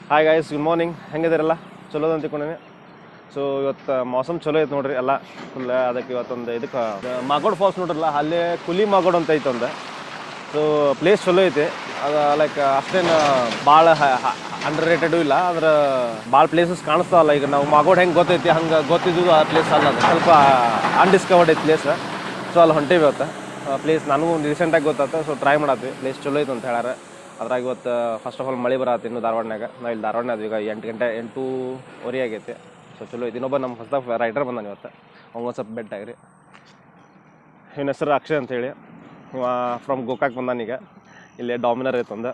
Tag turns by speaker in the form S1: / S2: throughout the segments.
S1: Hi guys, good morning. ಹೆಂಗಿದಿರಲ್ಲ? ಚಲೋದು ಅಂತ ತಿಳ್ಕೊಂಡೀನಿ. ಸೊ ಇವತ್ತು ಮೌಸಮ್ ಚಲೋ ಐತೆ ನೋಡ್ರಿ ಎಲ್ಲ ಫುಲ್. ಅದಕ್ಕೆ ಇವತ್ತೊಂದು ಇದಕ್ಕೆ ಮಾಗೋಡ್ ಫಾಲ್ಸ್ ನೋಡ್ರಲ್ಲ, ಅಲ್ಲೇ ಕುಲಿ ಮಾಗೋಡ್ ಅಂತ ಐತೆ ಒಂದು. ಸೊ ಪ್ಲೇಸ್ ಚಲೋ ಐತೆ. ಅದು ಲೈಕ್ ಅಷ್ಟೇನು ಭಾಳ ಅಂಡರ್ ರೇಟೆಡು ಇಲ್ಲ, ಅಂದ್ರೆ ಭಾಳ ಪ್ಲೇಸಸ್ ಕಾಣಿಸ್ತಾವಲ್ಲ. ಈಗ ನಾವು ಮಾಗೋಡ್ ಹೆಂಗೆ ಗೊತ್ತೈತಿ ಹಂಗೆ ಗೊತ್ತಿದ್ದು ಆ ಪ್ಲೇಸ್ ಅಲ್ಲ, ಅದು ಸ್ವಲ್ಪ ಅನ್ಡಿಸ್ಕವರ್ಡ್ ಐತೆ ಪ್ಲೇಸ್. ಸೊ ಅಲ್ಲಿ ಹೊಂಟೇವಿ ಇವತ್ತು. ಪ್ಲೇಸ್ ನನಗೂ ರೀಸೆಂಟಾಗಿ ಗೊತ್ತಾಯ್ತು. So try ಮಾಡತ್ತೀವಿ. ಪ್ಲೇಸ್ ಚಲೋ ಐತೆ ಅಂತ ಹೇಳ್ಯಾರ. ಅದ್ರಾಗ ಇವತ್ತು ಫಸ್ಟ್ ಆಫ್ ಆಲ್ ಮಳೆ ಬರತ್ತೆ ಇನ್ನು ಧಾರವಾಡನಾಗ. ನಾವು ಇಲ್ಲಿ ಧಾರವಾಡನಾಗ ಈಗ 8:08 ಆಗೈತೆ. ಸೊ ಚಲೋ ಐತಿ. ಇನ್ನೊಬ್ಬ ನಮ್ಮ ಹೊಸದಾಗ ರೈಡರ್ ಬಂದಾನೆ ಇವತ್ತು. ಅವ್ನು ಸ್ವಲ್ಪ ಬೆಟ್ ಆಗ್ರಿ. ಇವನ ಹೆಸರು ಅಕ್ಷಯ್ ಅಂತೇಳಿ. ಇವ ಫ್ರಮ್ ಗೋಕಾಕ್ ಬಂದಾನೀಗ. ಇಲ್ಲೇ ಡಾಮಿನರ್ ಐತೆ ಒಂದು.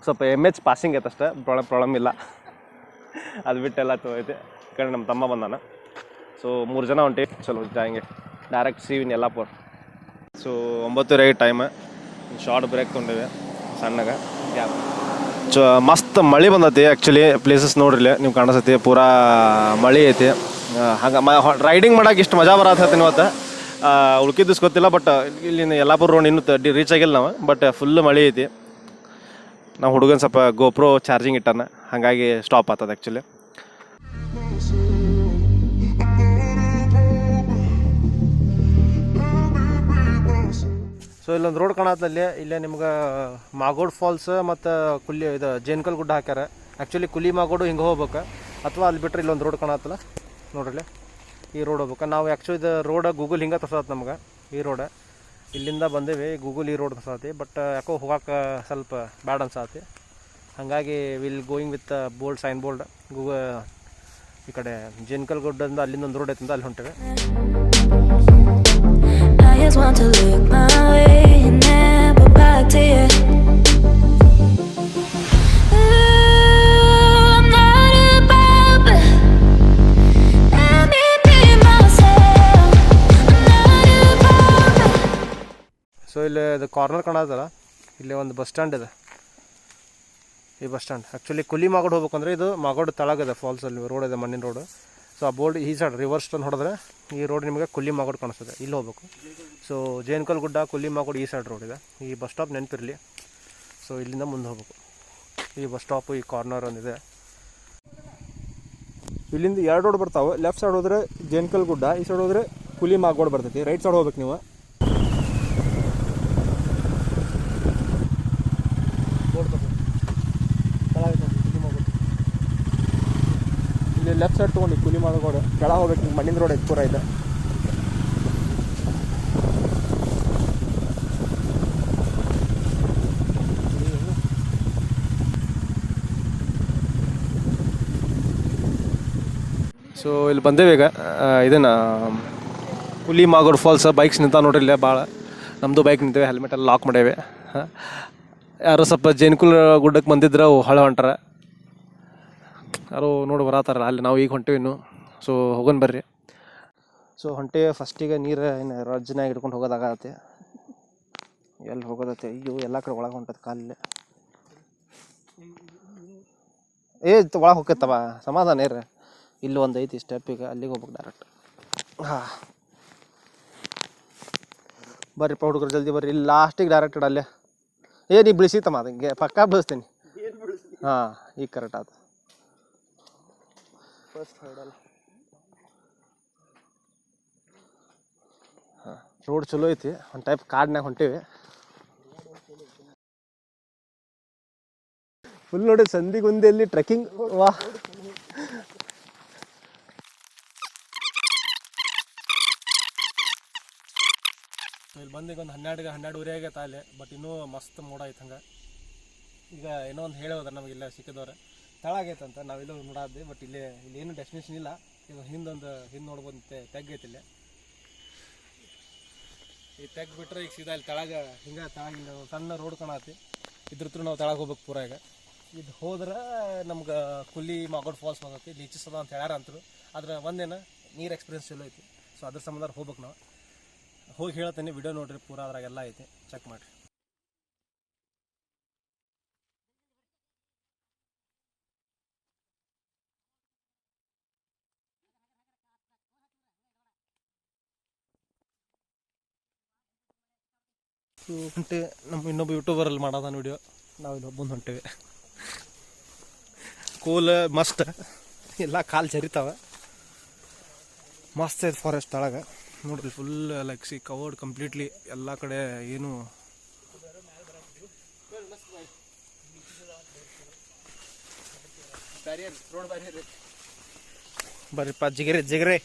S1: ಸ್ವಲ್ಪ MH ಪಾಸಿಂಗ್ ಐತೆ ಅಷ್ಟೇ, ಪ್ರಾಬ್ಲಮ್ ಇಲ್ಲ. ಅದು ಬಿಟ್ಟೆಲ್ಲ ಚಲೋ ಐತೆ. ಈ ಕಡೆ ನಮ್ಮ ತಮ್ಮ ಬಂದಾನ. ಸೊ 3 ಜನ ಹೊಂಟಿ. ಚಲೋ ಹಿಂಗೆ ಡೈರೆಕ್ಟ್ ಸೀವಿನ್ Yellapur. So 9:30 time. Short break ತೊಗೊಂಡೇವೆ ಸಣ್ಣಗೆ ಗ್ಯಾಪ್. ಮಸ್ತ್ ಮಳೆ ಬಂದೈತಿ. ಆ್ಯಕ್ಚುಲಿ ಪ್ಲೇಸಸ್ ನೋಡ್ರಿ ನೀವು ಕಾಣಿಸ್ತೈತಿ, ಪೂರಾ ಮಳೆ ಐತಿ. ಹಂಗೆ ರೈಡಿಂಗ್ ಮಾಡೋಕೆ ಇಷ್ಟು ಮಜಾ ಬರತ್ತೈತಿ ಇವತ್ತು. ಉಳ್ಕಿದ್ದು ಗೊತ್ತಿಲ್ಲ, ಬಟ್ ಇಲ್ಲಿ ಯಲ್ಲಾಪುರ ರೋಡ್ ಇನ್ನೂ ರೀಚ್ ಆಗಿಲ್ಲ ನಾವು. ಬಟ್ ಫುಲ್ ಮಳೆ ಐತಿ. ನಾವು ಹುಡುಗನ ಸ್ವಲ್ಪ ಗೋಪ್ರೋ ಚಾರ್ಜಿಂಗ್ ಇಟ್ಟಾನ, ಹಾಗಾಗಿ ಸ್ಟಾಪ್ ಆಗ್ತದೆ ಆ್ಯಕ್ಚುಲಿ. ಸೊ ಇಲ್ಲೊಂದು ರೋಡ್ ಕಾಣತ್ತಲ್ಲಿ. ಇಲ್ಲೇ ನಿಮ್ಗೆ ಮಾಗೋಡ್ ಫಾಲ್ಸ್ ಮತ್ತು ಇದು ಜೇನ್ಕಲ್ ಗುಡ್ಡ ಹಾಕ್ಯಾರ. ಆ್ಯಕ್ಚುಲಿ ಕುಲಿ ಮಾಗೋಡು ಹಿಂಗೆ ಹೋಗ್ಬೇಕು, ಅಥವಾ ಅಲ್ಲಿ ಬಿಟ್ಟರೆ ಇಲ್ಲೊಂದು ರೋಡ್ ಕಾಣತ್ತಲ್ಲ ನೋಡ್ರಿ, ಈ ರೋಡ್ ಹೋಗ್ಬೇಕು ನಾವು. ಆ್ಯಕ್ಚುಲಿ ಇದು ರೋಡ್ ಗೂಗಲ್ ಹಿಂಗೆ ತೋರ್ಸತ್ತೆ ನಮ್ಗೆ. ಈ ರೋಡ್ ಇಲ್ಲಿಂದ ಬಂದೇವಿ, ಗೂಗಲ್ ಈ ರೋಡ್ ತೋರ್ಸತಿ. ಬಟ್ ಯಾಕೋ ಹೋಗೋಕೆ ಸ್ವಲ್ಪ ಬ್ಯಾಡ್ ಅನ್ಸತಿ. ಹಾಗಾಗಿ will going with bold sign bold Google. ಈ ಕಡೆ ಜೇನ್ಕಲ್ ಗುಡ್ಡದಿಂದ ಅಲ್ಲಿಂದ ಒಂದು ರೋಡ್ ಐತಂದ ಅಲ್ಲಿ ಹೊಂಟೇವೆ.
S2: I just want to look my way and never back to you. I'm not above it. Let me be myself. I'm not above it.
S1: So ಇಲ್ಲಿ ಇದು ಕಾರ್ನರ್ ಕಾಣತ್ತಲ್ಲ, ಇಲ್ಲಿ ಒಂದು ಬಸ್ ಸ್ಟ್ಯಾಂಡ್ ಇದೆ. ಈ bus stand actually Quli Magod ಹೋಗ್ಬೇಕಂದ್ರೆ ಇದು Magod ತಳಗಿದೆ ಫಾಲ್ಸಲ್ಲಿ road ಇದೆ, ಮಣ್ಣಿನ ರೋಡ್. ಸೊ ಆ ಬೋರ್ಡ್ ಈ ಸೈಡ್ ರಿವರ್ಸ್ ಟರ್ನ್ ಹೊಡೆದ್ರೆ ಈ ರೋಡ್ ನಿಮಗೆ ಕುಲಿ ಮಾಗೋಡ್ ಕಾಣಿಸ್ತದೆ, ಇಲ್ಲಿ ಹೋಗ್ಬೇಕು. ಸೊ ಜೇನ್ಕಲ್ ಗುಡ್ಡ ಕುಲಿ ಮಾಗೋಡ್ ಈ ಸೈಡ್ ರೋಡ್ ಇದೆ. ಈ ಬಸ್ ಸ್ಟಾಪ್ ನೆನಪಿರಲಿ. ಸೊ ಇಲ್ಲಿಂದ ಮುಂದೆ ಹೋಗ್ಬೇಕು. ಈ ಬಸ್ ಸ್ಟಾಪು ಈ ಕಾರ್ನರ್ ಒಂದಿದೆ. ಇಲ್ಲಿಂದ 2 ರೋಡ್ ಬರ್ತಾವೆ. ಲೆಫ್ಟ್ ಸೈಡ್ ಹೋದರೆ ಜೇನ್ಕಲ್ ಗುಡ್ಡ, ಈ ಸೈಡ್ ಹೋದರೆ ಕುಲಿ ಮಾಗೋಡ್ ಬರ್ತೈತಿ. ರೈಟ್ ಸೈಡ್ ಹೋಗ್ಬೇಕು ನೀವು. ಇಲ್ಲಿ ಲೆಫ್ಟ್ ಸೈಡ್ ತೊಗೊಂಡು ಕುಲಿ ಮಾಗೋಡ್ ಕೆಳ ಹೋಗ್ಬೇಕು. ಮಣ್ಣಿನ ರೋಡ್ ಐತೆ, ಪೂರ ಇದೆ. ಸೊ ಇಲ್ಲಿ ಬಂದೇವೆ ಈಗ. ಇದನ್ನು ಕುಲಿ ಮಾಗೋಡ್ ಫಾಲ್ಸ್ ಬೈಕ್ಸ್ ನಿಂತ ನೋಡ್ರಿ ಇಲ್ಲೇ ಭಾಳ. ನಮ್ಮದು ಬೈಕ್ ನಿಂತೇವೆ, ಹೆಲ್ಮೆಟ್ ಎಲ್ಲ ಲಾಕ್ ಮಾಡೇವೆ. ಯಾರು ಸ್ವಲ್ಪ ಜೇನ್ಕಲ್ ಗುಡ್ಡಕ್ಕೆ ಬಂದಿದ್ರೆ ಹೊಳೆ ಹೊಂಟಾರ, ಯಾರು ನೋಡಿ ಬರತ್ತಾರ ಅಲ್ಲಿ. ನಾವು ಈಗ ಹೊಂಟೇವಿ ಇನ್ನು. ಸೊ ಹೋಗೋಣ ಬರ್ರಿ. ಸೊ ಹೊಂಟೇವೆ. ಫಸ್ಟಿಗೆ ನೀರು ಏನು ರಜ್ಜನಾಗಿ ಹಿಡ್ಕೊಂಡು ಹೋಗೋದಾಗತ್ತೆ. ಎಲ್ಲಿ ಹೋಗೋದತ್ತೆ? ಅಯ್ಯೋ ಎಲ್ಲ ಕಡೆ ಒಳಗೆ ಹೊಂಟದ ಕಾಲಲ್ಲಿ. ಒಳಗೆ ಹೋಗ್ತವ ಸಮಾಧಾನ ಇರ್ರಿ. ಇಲ್ಲಿ ಒಂದು ಐತಿ ಸ್ಟೆಪ್ಪಿಗೆ, ಅಲ್ಲಿಗೆ ಹೋಗ್ಬೇಕು ಡೈರೆಕ್ಟ್. ಹಾಂ ಬರ್ರಿಪ್ಪ ಹುಡುಗರು, ಜಲ್ದಿ ಬರ್ರಿ. ಇಲ್ಲಿ ಲಾಸ್ಟಿಗೆ ಡೈರೆಕ್ಟೆಡ್ ಅಲ್ಲೇ. ನೀ ಬಿಳಿಸಿತಮ್ಮ ಅದಂಗೆ ಪಕ್ಕಾ ಬಿಳಿಸ್ತೀನಿ. ಹಾಂ ಈಗ ಕರೆಕ್ಟ್ ಆಯ್ತು. First hurdle. ಹಾಂ ರೋಡ್ ಚಲೋ ಐತಿ. ಒಂದು ಟೈಪ್ ಕಾಡ್ನಾಗ ಹೊಂಟೇವಿ. ಫುಲ್ ನೋಡಿ ಸಂದಿಗುಂದಿಯಲ್ಲಿ ಟ್ರೆಕ್ಕಿಂಗ್. ವಾ ಇಲ್ಲಿ ಬಂದು ಈಗ ಒಂದು 12:30 ಆಗೈತೆ ಅಲ್ಲಿ. ಬಟ್ ಇನ್ನೂ ಮಸ್ತ್ ಮೋಡ ಐತೆ. ಹಂಗೆ ಈಗ ಏನೋ ಒಂದು ಹೇಳೋದ್ರ ನಮಗಿಲ್ಲ ಸಿಕ್ಕಿದವ್ರೆ ತಳಾಗೈತೆ ಅಂತ. ನಾವೆಲ್ಲೂ ನೋಡಾದ್ವಿ, ಬಟ್ ಇಲ್ಲೇನು ಡೆಸ್ಟಿನೇಷನ್ ಇಲ್ಲ. ಈಗ ಹಿಂದೆ ನೋಡ್ಬೋದು ತೆಗ್ಗೈತಿ ಇಲ್ಲೇ. ಈ ತೆಗ್ ಬಿಟ್ರೆ ಈಗ ಸೀದಾ ಇಲ್ಲಿ ತಳಗ ಹಿಂಗೆ ತಳಗಿಂದ ಸಣ್ಣ ರೋಡ್ ಕಾಣತಿ. ಇದ್ರ ಥ್ರೂ ನಾವು ತಳಗೆ ಹೋಗ್ಬೇಕು ಪೂರ. ಈಗ ಇದು ಹೋದ್ರೆ ನಮ್ಗೆ ಕುಲಿ ಮಾಗೋಡ್ ಫಾಲ್ಸ್ ಬಂದೈತಿ. ಲೀಚಸ್ ಅದ ಅಂತ ಹೇಳ್ಯಾರ ಅಂತರು. ಆದ್ರೆ ಒಂದೇನು ನೀರು ಎಕ್ಸ್ಪೀರಿಯನ್ಸ್ ಚಲೋ ಐತಿ. ಸೊ ಅದ್ರ ಸಂಬಂಧ ಹೋಗ್ಬೇಕು ನಾವು. ಹೋಗಿ ಹೇಳ್ತೇನೆ, ವಿಡಿಯೋ ನೋಡ್ರಿ ಪೂರ, ಅದ್ರಾಗೆಲ್ಲ ಐತಿ, ಚೆಕ್ ಮಾಡಿರಿ. ಹೊಂಟೆ ನಮ್ಮ ಇನ್ನೊಬ್ಬ ಯೂಟ್ಯೂಬರಲ್ಲಿ ಮಾಡೋದಾನ ವಿಡಿಯೋ. ನಾವು ಇಲ್ಲಿ ಬಂದು ಹೊಂಟೇವೆ. ಕೂಲ್ ಮಸ್ತ್, ಎಲ್ಲ ಕಾಲು ಜರಿತಾವ. ಮಸ್ತ್ ಐತೆ ಫಾರೆಸ್ಟ್ ಒಳಗೆ ನೋಡ್ರಿ. ಫುಲ್ ಲೈಕ್ ಕವರ್ಡ್ ಕಂಪ್ಲೀಟ್ಲಿ ಎಲ್ಲ ಕಡೆ. ಏನು ಬರ್ರಿಪ್ಪ ಜಿಗರೆ ಜಿಗರೆ.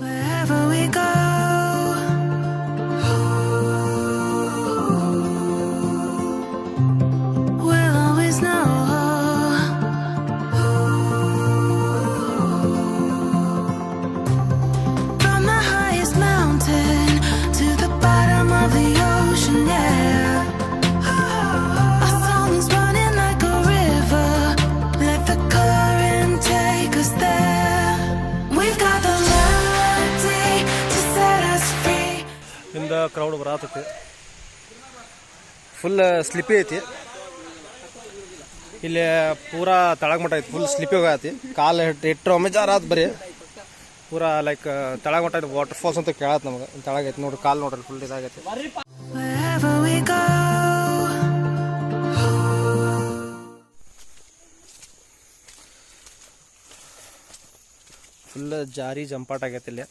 S2: Wherever we go, we'll always know. From the highest mountain to the bottom of the ocean, yeah. Our song is running like a river. Let the current take us there. We've got the melody to set us free.
S1: ಇಂದ crowd ಬರತೈತಿ. Full ಸ್ಲಿಪ್ಪಿ ಐತಿ ಇಲ್ಲಿ. ಪೂರಾ ತಳಗ ಮಟ್ಟ ಐತಿ. Full ಸ್ಲಿಪ್ಪಿ ಹೋಗತಿ. ಕಾಲು ಇಟ್ಟರು ಒಮ್ಮೆ ಜಾರ ಆತ್ ಬರೀ. ಪೂರಾ ಲೈಕ್ ತಳಗ ಮಟ್ಟ ಐತಿ. ವಾಟರ್ ಫಾಲ್ಸ್ ಅಂತ ಕೇಳತ್ ನಮಗೆ. ತಳಗೈತಿ ನೋಡ್ರಿ. ಕಾಲು ನೋಡ್ರಿ ಫುಲ್ ಇದಾಗೈತಿ.
S2: Wherever we go,
S1: ಫುಲ್ ಜಾರಿ ಜಂಪಾಟ್ ಆಗೈತಿ ಇಲ್ಲಿ.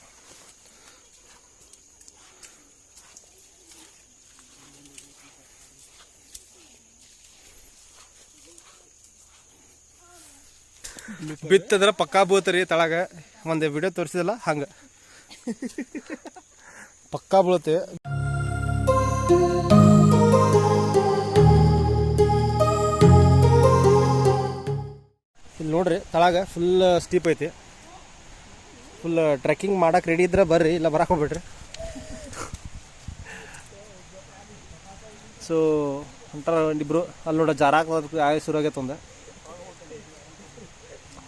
S1: ಬಿತ್ತಂದ್ರೆ ಪಕ್ಕಾ ಬೀಳ್ತರಿ ತಳಗ. ಒಂದು ವಿಡಿಯೋ ತೋರಿಸಿದಲ್ಲ ಹಂಗೆ ಪಕ್ಕಾ ಬೀಳುತ್ತೆ. ಇಲ್ಲಿ ನೋಡ್ರಿ ತಳಗ ಫುಲ್ ಸ್ಟೀಪ್ ಐತಿ. ಫುಲ್ ಟ್ರೆಕ್ಕಿಂಗ್ ಮಾಡಕ್ಕೆ ರೆಡಿ ಇದ್ರೆ ಬರ್ರಿ, ಇಲ್ಲ ಬರಕ್ಕೆ ಹೋಗ್ಬಿಡ್ರಿ. ಸೊ ಹೊಂಟಾರ ಇಬ್ಬರು. ಅಲ್ಲಿ ನೋಡ ಜಾರಾಕ ಆಯ ಶುರು ಆಗೈತೆ. ಒಂದು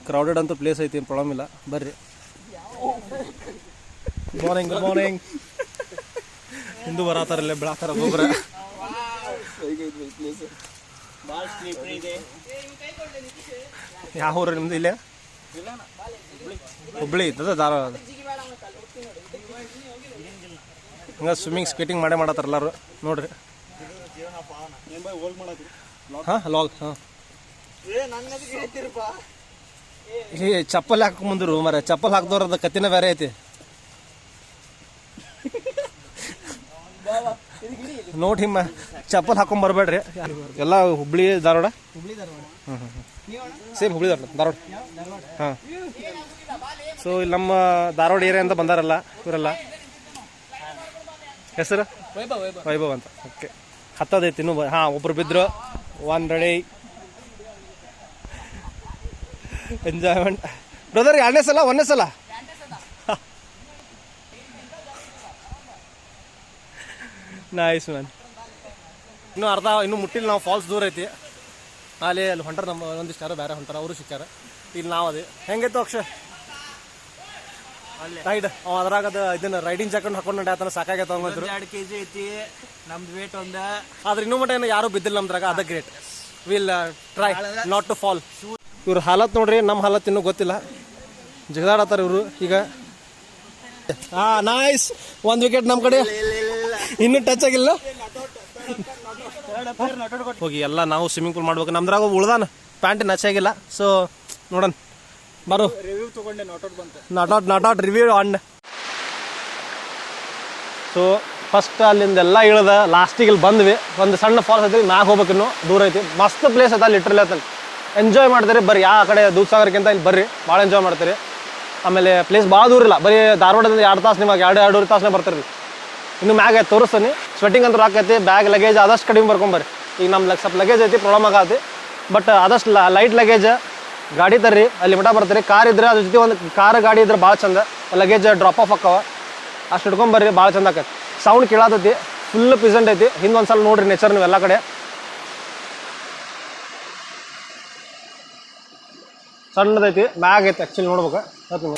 S1: ಕ್ರೌಡೆಡ್ ಅಂತೂ ಪ್ಲೇಸ್ ಐತಿ, ಏನು ಪ್ರಾಬ್ಲಮ್ ಇಲ್ಲ. ಬರ್ರಿ. Morning good morning. ಹಿಂದೂ ಬರತ್ತಾರಲ್ಲೇ ಬೆಳಾತಾರ ಒಬ್ಬೊಬ್ರ. ಯಾವ ಊರು ನಿಮ್ದು? ಇಲ್ಲೇ ಹುಬ್ಳಿ ಇದ್ದದ ಧಾರವಾಡ. ಹಂಗ ಸ್ವಿಮ್ಮಿಂಗ್ ಸ್ಕೇಟಿಂಗ್ ಮಾಡತ್ತಾರ ಎಲ್ಲರೂ ನೋಡ್ರಿ. ಹಾಂ ಲಾಗ್. ಹಾಂ ಈ ಚಪ್ಪಲ್ ಹಾಕೊಂಬಂದ್ರು ಮರ. ಚಪ್ಪಲ್ ಹಾಕ್ದವ್ರದ ಕತ್ತಿನ ಬೇರೆ ಐತಿ. ನೋಡಿ ಹಿಮ್ಮ ಚಪ್ಪಲ್ ಹಾಕೊಂಡ್ ಬರ್ಬೇಡ್ರಿ. ಎಲ್ಲ ಹುಬ್ಳಿ ಧಾರವಾಡ. ಸೇಮ್ ಹುಬ್ಳಿ ಧಾರವಾಡ. ಹಾಂ. ಸೊ ಇಲ್ಲಿ ನಮ್ಮ ಧಾರವಾಡ ಏರಿಯಾ ಅಂತ ಬಂದಾರಲ್ಲ ಇವರೆಲ್ಲ. ಹೆಸರು ವೈಭವ್ ಅಂತ. ಓಕೆ. ಹತ್ತದೈತಿ ಇನ್ನೂ. ಹಾಂ ಒಬ್ರು ಬಿದ್ರು. One ready enjoyment. ಬ್ರದರ್ ಎರಡನೇ ಸಲ ಒಂದನೇ ಸಲ? Nice man. ಇನ್ನೂ ಅರ್ಧ ಇನ್ನೂ ಮುಟ್ಟಿಲ್ಲ ನಾವು. ಫಾಲ್ಸ್ ದೂರ ಐತಿ. ಅಲ್ಲಿ ಹೊಂಟಾರ ನಮ್ಮ ಒಂದಿಷ್ಟು ಯಾರೋ ಬೇರೆ ಹೊಂಟಾರ. ಅವರು ಸಿಕ್ಕಾರ. ಇಲ್ಲಿ ನಾವು ಅದೇ ಹೆಂಗೈತು ಅಕ್ಷಯ್ ರೈಡ್? ಅದ್ರಾಗದ ಇದನ್ನ ರೈಡಿಂಗ್ ಜಾಕೆಟ್ ಹಾಕೊಂಡು ನಡ್ಯಾತನ. ಸಾಕಾಗೈತ. 2 kg ಐತಿ ನಮ್ದು ವೇಟ್ ಒಂದ. ಆದ್ರೆ ಇನ್ನೂ ಮಟ್ಟ ಏನು ಯಾರು ಬಿದ್ದಿಲ್ಲ ನಮ್ದ್ರಾಗ. ಅದ great. Will try not to fall. ಇವ್ರ ಹಾಲತ್ ನೋಡ್ರಿ. ನಮ್ಮ ಹಾಲತ್ ಇನ್ನೂ ಗೊತ್ತಿಲ್ಲ. ಜಗದಾಡತ್ತಾರ ಇವರು ಈಗ. ಹಾಂ ನೈಸ್. 1 ವಿಕೆಟ್ ನಮ್ಮ ಕಡೆ. ಇನ್ನೂ ಟಚ್ ಆಗಿಲ್ಲ. ಹೋಗಿ ಎಲ್ಲ ನಾವು ಸ್ವಿಮ್ಮಿಂಗ್ ಪೂಲ್ ಮಾಡ್ಬೇಕು. ನಮ್ದ್ರಾಗ ಉಳ್ದಾನ ಪ್ಯಾಂಟ್ ನಚ್ ಆಗಿಲ್ಲ. ಸೊ ನೋಡೋಣ ಬರು. ರಿವ್ಯೂ ತಗೊಂಡೆ. Not out review on. So first ಅಲ್ಲಿಂದೆಲ್ಲ ಇಳ್ದ ಲಾಸ್ಟಿಗೆ ಇಲ್ಲಿ ಬಂದ್ವಿ. ಒಂದು ಸಣ್ಣ ಫಾಲ್ಸ್ ಐತಿ. ಮ್ಯಾಗ ಹೋಗ್ಬೇಕು. ಇನ್ನೂ ದೂರ ಐತಿ. ಮಸ್ತ್ ಪ್ಲೇಸ್ ಐತೆ. ಲಿಟ್ರಲಿ ಐತಲ್ಲಿ ಎಂಜಾಯ್ ಮಾಡ್ತೀರಿ. ಬರ್ರಿ. ಯಾವ ಕಡೆ ದೂಧಸಾಗರಕ್ಕಿಂತ ಇಲ್ಲಿ ಬರ್ರಿ. ಭಾಳ ಎಂಜಾಯ್ ಮಾಡ್ತೀರಿ. ಆಮೇಲೆ ಪ್ಲೇಸ್ ಭಾಳ ದೂರ ಇಲ್ಲ. ಬರೀ ಧಾರವಾಡದಿಂದ 2 ತಾಸು ನಿಮಗೆ 2-2.5 ತಾಸನೇ ಬರ್ತೀರಿ. ಇನ್ನು ಮ್ಯಾಗ ತೋರಿಸ್ತಾನೆ. ಸ್ವೆಟ್ಟಿಂಗ್ ಅಂತೂ ಹಾಕೈತಿ. ಬ್ಯಾಗ್ ಲಗೇಜ್ ಆದಷ್ಟು ಕಡಿಮೆ ಬರ್ಕೊಂಬರ್ರಿ. ಈಗ ನಮ್ಮ ಸ್ವಲ್ಪ ಲಗೇಜ್ ಐತಿ. ಪ್ರಾಬ್ಲಮ್ ಆಗತ್ತೆ. ಬಟ್ ಆದಷ್ಟು ಲೈಟ್ ಲಗೇಜ್ ಗಾಡಿ ತರ್ರಿ. ಅಲ್ಲಿ ಮಠ ಬರ್ತೀರಿ. ಕಾರ್ ಇದ್ರೆ ಅದ್ರ ಜೊತೆ ಒಂದು ಕಾರ್ ಗಾಡಿ ಇದ್ರೆ ಭಾಳ ಚಂದ. ಲಗೇಜ್ ಡ್ರಾಪ್ ಆಫ್ ಆಕ್ಕವ. ಅಷ್ಟು ಹಿಡ್ಕೊಂಬರ್ರಿ. ಭಾಳ ಚಂದ ಆಕೈತಿ. ಸೌಂಡ್ ಕೇಳತೈತಿ. ಫುಲ್ ಪ್ರೆಸೆಂಟ್ ಐತಿ. ಹಿಂದೊಂದ್ಸಲ ನೋಡ್ರಿ ನೇಚರ್ ನೀವು ಎಲ್ಲ ಕಡೆ. ಸಣ್ಣದೈತಿ. ಬ್ಯಾಗ್ ಐತಿ ಆ್ಯಕ್ಚುಲಿ ನೋಡ್ಬೇಕು. ಹೇಳ್ತೀನಿ.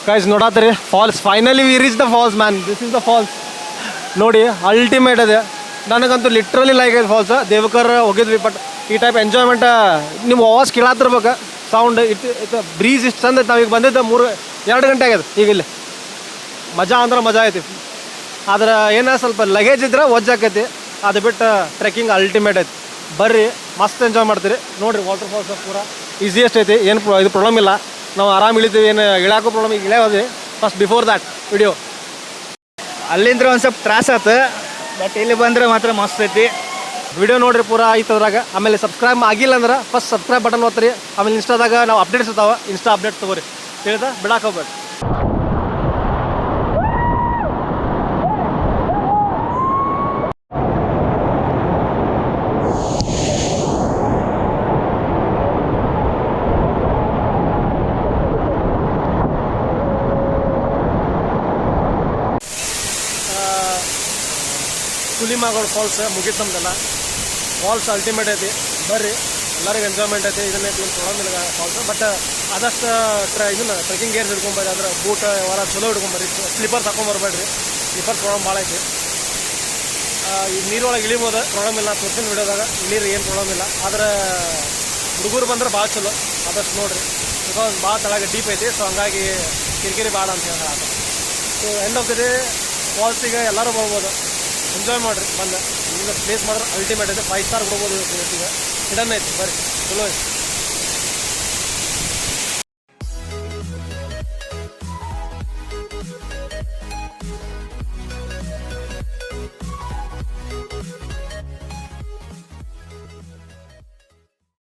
S1: ಗೈಸ್ ನೋಡತ್ತೀರಿ falls, finally we reach the falls man. This is the falls ನೋಡಿ, ಅಲ್ಟಿಮೇಟ್ ಇದೆ. ನನಗಂತೂ ಲಿಟ್ರಲಿ ಲೈಕ್ ಇದೆ ಫಾಲ್ಸ್. ದೇವಕರ್ ಹೋಗಿದ್ವಿ, ಬಟ್ ಈ ಟೈಪ್ ಎಂಜಾಯ್ಮೆಂಟ್ ನೀವು ವಾಯ್ಸ್ ಕೇಳತ್ತಿರ್ಬೇಕು, ಸೌಂಡ್ ಇತ್ತು ಬ್ರೀಸ್ ಇಷ್ಟು ಚಂದ ಐತೆ. ನಾವೀಗ ಬಂದಿದ್ದ 2 ಗಂಟೆ ಆಗ್ಯದ ಈಗ ಇಲ್ಲಿ. ಮಜಾ ಅಂದ್ರೆ ಮಜಾ ಐತಿ. ಆದ್ರೆ ಏನೋ ಸ್ವಲ್ಪ ಲಗೇಜ್ ಇದ್ರೆ ಒಜ್ಜಾಕೈತಿ. ಅದು ಬಿಟ್ಟು ಟ್ರೆಕ್ಕಿಂಗ್ ಅಲ್ಟಿಮೇಟ್ ಐತಿ. ಬರ್ರಿ, ಮಸ್ತ್ ಎಂಜಾಯ್ ಮಾಡ್ತೀರಿ. ನೋಡಿರಿ ವಾಟರ್ ಫಾಲ್ಸ್ ಪೂರ ಈಸಿಯೆಸ್ಟ್ ಐತಿ, ಏನು ಇದು ಪ್ರಾಬ್ಲಮ್ ಇಲ್ಲ. ನಾವು ಆರಾಮ್ ಇಳಿತೀವಿ, ಏನು ಇಳ್ಯಾಕೋ ಪ್ರಾಬ್ಲಮ್. ಈಗ ಇಳಿಯೋದು ಫಸ್ಟ್ ಬಿಫೋರ್ ದ್ಯಾಟ್ ವಿಡಿಯೋ.
S3: ಅಲ್ಲಿಂದ ಒಂದು ಸ್ವಲ್ಪ ತ್ರಾಸ ಆಯ್ತು, ಬಟ್ ಇಲ್ಲಿ ಬಂದ್ರೆ ಮಾತ್ರ ಮಸ್ತ್ ಐತಿ.
S1: ವಿಡಿಯೋ ನೋಡ್ರಿ ಪೂರ ಐತದ್ರಾಗ. ಆಮೇಲೆ ಸಬ್ಸ್ಕ್ರೈಬ್ ಆಗಿಲ್ಲ ಅಂದ್ರೆ ಫಸ್ಟ್ ಸಬ್ಸ್ಕ್ರೈಬ್ ಬಟನ್ ಒತ್ತಿರಿ. ಆಮೇಲೆ ಇನ್ಸ್ಟಾದಾಗ ನಾವು ಅಪ್ಡೇಟ್ಸ್ ಇರ್ತಾವೆ, ಇನ್ಸ್ಟಾ ಅಪ್ಡೇಟ್ ತೊಗೋರಿ. ತಿಳಿದ ಬಿಡಕ್ಕೆ ಹೋಗ್ಬೇಡಿ. ಕುಲಿಮಾಗೋಡ್ ಫಾಲ್ಸ್ ಮುಗಿತು ನಮ್ದೆಲ್ಲ. ಫಾಲ್ಸ್ ಅಲ್ಟಿಮೇಟ್ ಐತಿ, ಬರ್ರಿ ಎಲ್ಲರಿಗೂ ಎಂಜಾಯ್ಮೆಂಟ್ ಐತಿ. ಇದನ್ನೇ ಏನು ಪ್ರಾಬ್ಲಮ್ ಇಲ್ಲ ಫಾಲ್ಸ್. ಬಟ್ ಆದಷ್ಟು ಇದನ್ನ ಟ್ರೆಕ್ಕಿಂಗ್ ಗೇರ್ಸ್ ಹಿಡ್ಕೊಂಬರ್ರಿ. ಅಂದ್ರೆ ಬೂಟ್ ವಾರ ಚಲೋ ಹಿಡ್ಕೊಂಬರ್ರಿ. ಸ್ಲಿಪರ್ಸ್ ಹಾಕೊಂಬರ್ಬೇಡ್ರಿ, ಸ್ಲಿಪರ್ಸ್ ಪ್ರಾಬ್ಲಮ್ ಭಾಳ ಐತಿ. ಈಗ ನೀರೊಳಗೆ ಇಳಿಬೋದು, ಪ್ರಾಬ್ಲಮ್ ಇಲ್ಲ. ತೋರ್ಸಿನ ವಿಡಿಯೋದಾಗ ನೀರು ಏನು ಪ್ರಾಬ್ಲಮ್ ಇಲ್ಲ. ಆದ್ರೆ ಹುಡುಗರು ಬಂದ್ರೆ ಭಾಳ ಚಲೋ. ಆದಷ್ಟು ನೋಡಿರಿ, ಬಿಕಾಸ್ ಭಾಳ ತಳಗೆ ಡೀಪ್ ಐತಿ. ಸೊ ಹಂಗಾಗಿ ಕಿರಿಕಿರಿ ಭಾಳ ಅಂತ ಹೇಳಿ. So end of the day ಫಾಲ್ಸಿಗೆ ಎಲ್ಲರೂ ಬರ್ಬೋದು, ಎಂಜಾಯ್ ಮಾಡಿರಿ. ಬಂದು ಈಗ ಪ್ಲೇಸ್ ಮಾಡಿದ್ರೆ ಅಲ್ಟಿಮೇಟ್ ಐತೆ. 5 ಸ್ಟಾರ್ ಕೊಡ್ಬೋದು. ಪ್ಲೇಸಿಗೆ ಹಿಡನ್ ಐತಿ, ಬರ್ರಿ ಚಲೋ ಐತಿ.